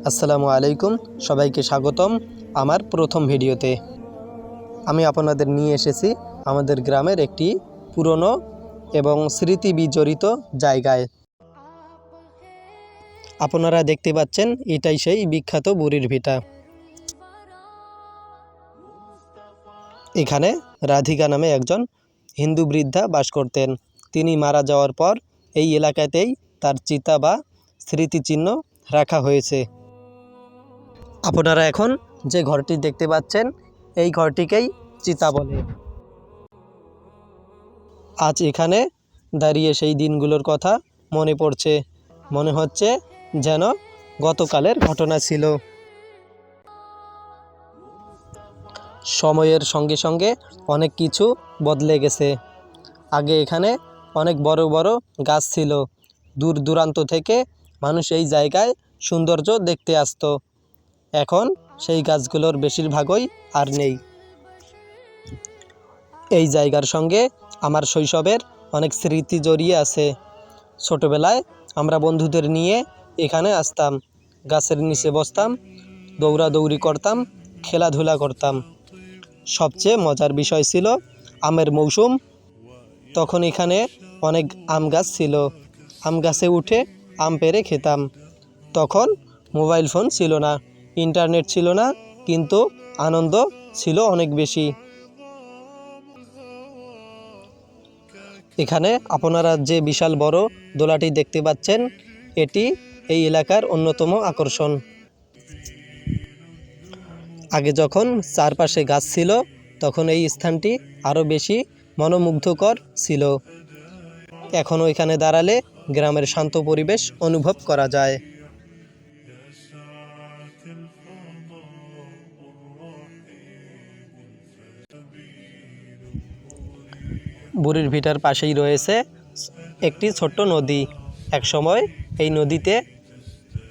আসসালামু আলাইকুম, সবাইকে স্বাগতম আমার প্রথম ভিডিওতে। আমি আপনাদের নিয়ে এসেছি আমাদের গ্রামের একটি পুরনো এবং স্মৃতি বিজড়িত জায়গায়। আপনারা দেখতে পাচ্ছেন এটাই সেই বিখ্যাত বুড়ির ভিটা। এখানে রাধিকা নামে একজন হিন্দু বৃদ্ধা বাস করতেন। তিনি মারা যাওয়ার পর এই এলাকাতেই তার চিতা বা স্মৃতিচিহ্ন রাখা হয়েছে। আপনারা এখন যে ঘরটি দেখতে পাচ্ছেন এই ঘরটিকেই চিতা বলে। আজ এখানে দাঁড়িয়ে সেই দিনগুলোর কথা মনে পড়ছে, মনে হচ্ছে যেন গতকালের ঘটনা ছিল। সময়ের সঙ্গে সঙ্গে অনেক কিছু বদলে গেছে। আগে এখানে অনেক বড় বড় গাছ ছিল। দূর দূরান্ত থেকে মানুষ এই জায়গায় সৌন্দর্য দেখতে আসতো। এখন সেই গাছগুলোর বেশিরভাগই আর নেই। এই জায়গার সঙ্গে আমার শৈশবের অনেক স্মৃতি জড়িয়ে আছে। ছোটোবেলায় আমরা বন্ধুদের নিয়ে এখানে আসতাম, গাছের নিচে বসতাম, দৌড়াদৌড়ি করতাম, খেলাধুলা করতাম। সবচেয়ে মজার বিষয় ছিল আমের মৌসুম। তখন এখানে অনেক আম গাছ ছিল। আম গাছে উঠে আম পেড়ে খেতাম। তখন মোবাইল ফোন ছিল না, ইন্টারনেট ছিল না, কিন্তু আনন্দ ছিল অনেক বেশি। এখানে আপনারা যে বিশাল বড় দোলাটি দেখতে পাচ্ছেন, এটি এই এলাকার অন্যতম আকর্ষণ। আগে যখন চারপাশে গাছ ছিল তখন এই স্থানটি আরও বেশি মনোমুগ্ধকর ছিল। এখনও এখানে দাঁড়ালে গ্রামের শান্ত পরিবেশ অনুভব করা যায়। বুড়ির ভিটার পাশেই রয়েছে একটি ছোট্ট নদী। একসময় এই নদীতে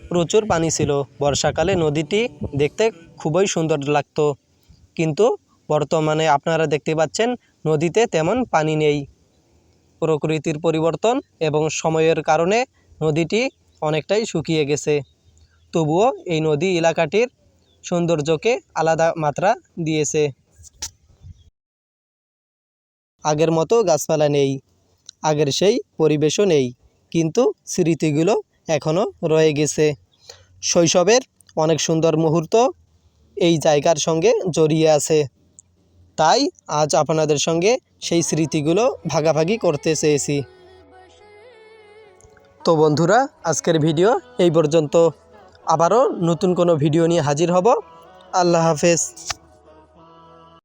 প্রচুর পানি ছিল। বর্ষাকালে নদীটি দেখতে খুবই সুন্দর লাগতো, কিন্তু বর্তমানে আপনারা দেখতে পাচ্ছেন নদীতে তেমন পানি নেই। প্রকৃতির পরিবর্তন এবং সময়ের কারণে নদীটি অনেকটাই শুকিয়ে গেছে। তবুও এই নদী এলাকাটির সৌন্দর্যকে আলাদা মাত্রা দিয়েছে। আগের মতো গাছপালা নেই, আগের সেই পরিবেশও নেই, কিন্তু স্মৃতিগুলো এখনও রয়ে গেছে। শৈশবের অনেক সুন্দর মুহূর্ত এই জায়গার সঙ্গে জড়িয়ে আছে। তাই আজ আপনাদের সঙ্গে সেই স্মৃতিগুলো ভাগাভাগি করতে চেয়েছি। তো বন্ধুরা, আজকের ভিডিও এই পর্যন্ত। আবারও নতুন কোনো ভিডিও নিয়ে হাজির হব। আল্লাহ হাফেজ।